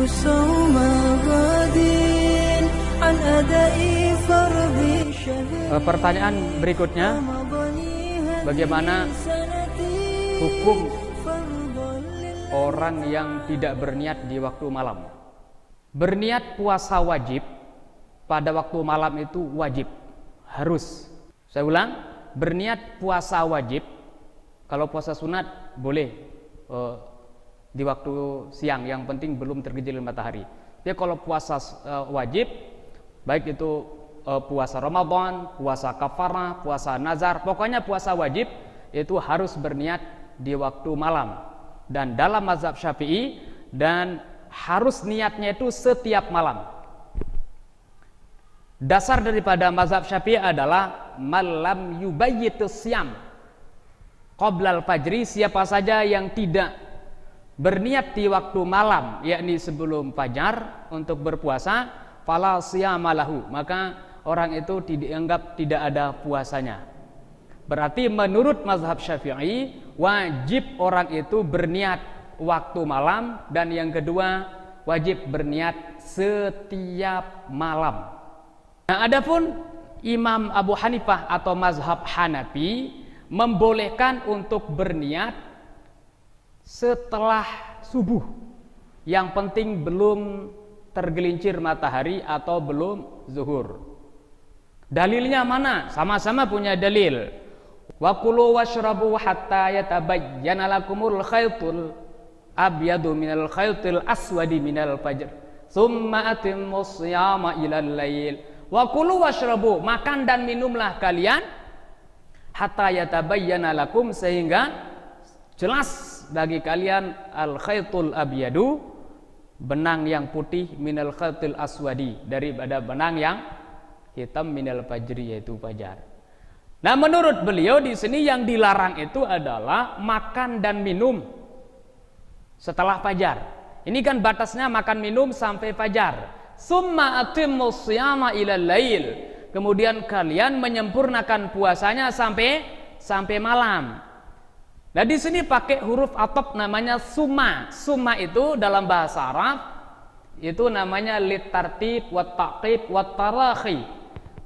صوم غد عن أداء فرض شهر Pertanyaan berikutnya, bagaimana hukum orang yang tidak berniat di waktu malam? Berniat puasa wajib pada waktu malam itu wajib, harus. Saya ulang, berniat puasa wajib. Kalau puasa sunat boleh di waktu siang, yang penting belum tergelincir matahari. Tapi kalau puasa wajib, baik itu puasa Ramadan, puasa kafarah, puasa nazar, pokoknya puasa wajib itu harus berniat di waktu malam. Dan dalam mazhab Syafi'i, dan harus niatnya itu setiap malam. Dasar daripada mazhab Syafi'i adalah malam yubayyitus syam qoblal fajri, siapa saja yang tidak berniat di waktu malam, yakni sebelum fajar untuk berpuasa, fala syiyama lahu, maka orang itu dianggap tidak ada puasanya. Berarti menurut mazhab Syafi'i wajib orang itu berniat waktu malam, dan yang kedua wajib berniat setiap malam. Nah, adapun Imam Abu Hanifah atau mazhab Hanafi membolehkan untuk berniat setelah subuh, yang penting belum tergelincir matahari atau belum zuhur. Dalilnya mana? Sama-sama punya dalil. Wa kulu washrabu hatta yatabayyana lakumul khaytul abyadu minal khaytil aswadi minal fajr tsumma atimmus shiyama ilal lail. Wa kulu washrabu, makan dan minumlah kalian, hatta yatabayyana lakum, sehingga jelas bagi kalian al khaytul abyadu, benang yang putih, minal khaytil aswadi, daripada benang yang hitam, minal fajri, yaitu fajar. Nah, menurut beliau di sini yang dilarang itu adalah makan dan minum setelah fajar. Ini kan batasnya makan minum sampai fajar. Summa atimmus shiyama ilal lail. Kemudian kalian menyempurnakan puasanya sampai malam. Nah, di sini pakai huruf atop namanya summa. Summa itu dalam bahasa Arab itu namanya litartib wat taqib wat tarakhi,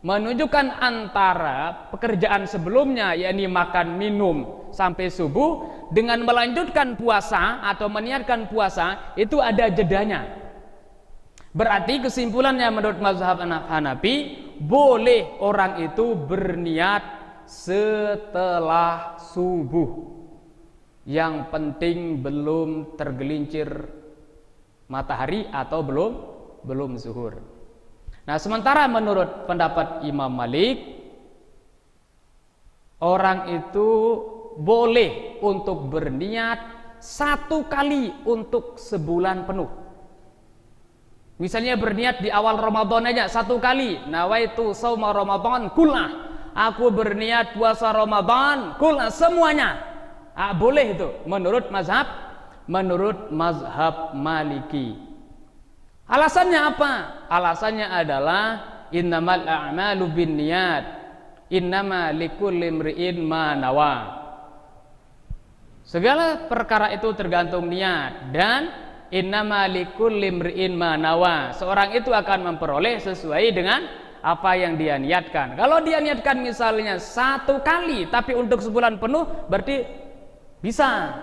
menunjukkan antara pekerjaan sebelumnya, yakni makan minum sampai subuh, dengan melanjutkan puasa atau meniatkan puasa, itu ada jedanya. Berarti kesimpulannya menurut mazhab Hanafi, boleh orang itu berniat setelah subuh, yang penting belum tergelincir matahari atau belum zuhur. Nah, sementara menurut pendapat Imam Malik, orang itu boleh untuk berniat satu kali untuk sebulan penuh. Misalnya berniat di awal Ramadan aja satu kali, nawaitu shauma Ramadan kullah, aku berniat puasa Ramadan kullah, semuanya. Boleh itu menurut mazhab Maliki. Alasannya apa? Alasannya adalah innamal a'malu binniyat, innama likulli imri'in ma nawa. Segala perkara itu tergantung niat, dan innama likulli imri'in ma nawa. Seorang itu akan memperoleh sesuai dengan apa yang dia niatkan. Kalau dia niatkan misalnya satu kali tapi untuk sebulan penuh, berarti bisa.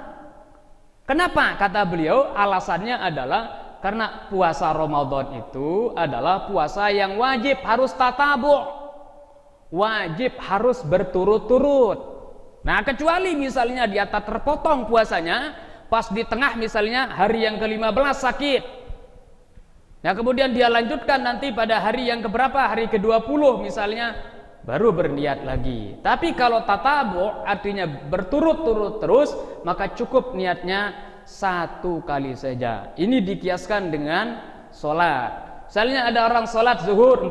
Kenapa? Kata beliau, alasannya adalah karena puasa Ramadan itu adalah puasa yang wajib, harus tatabu', wajib harus berturut-turut. Nah, kecuali misalnya dia tak terpotong puasanya, pas di tengah misalnya hari yang ke-15 sakit, nah kemudian dia lanjutkan nanti pada hari yang keberapa, hari ke-20 misalnya, baru berniat lagi. Tapi kalau tatabu' artinya berturut-turut terus, maka cukup niatnya satu kali saja. Ini dikiaskan dengan sholat. Misalnya ada orang sholat zuhur,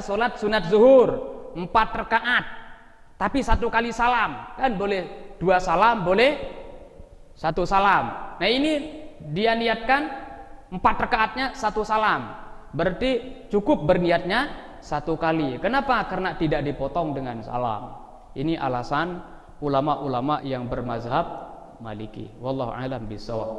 sholat sunat zuhur 4 rakaat, tapi satu kali salam, kan boleh 2 salam, boleh 1 salam. Nah, ini dia niatkan 4 rakaatnya 1 salam, berarti cukup berniatnya 1 kali. Kenapa? Karena tidak dipotong dengan salam. Ini alasan ulama-ulama yang bermazhab Maliki. Wallahu a'lam bishawab.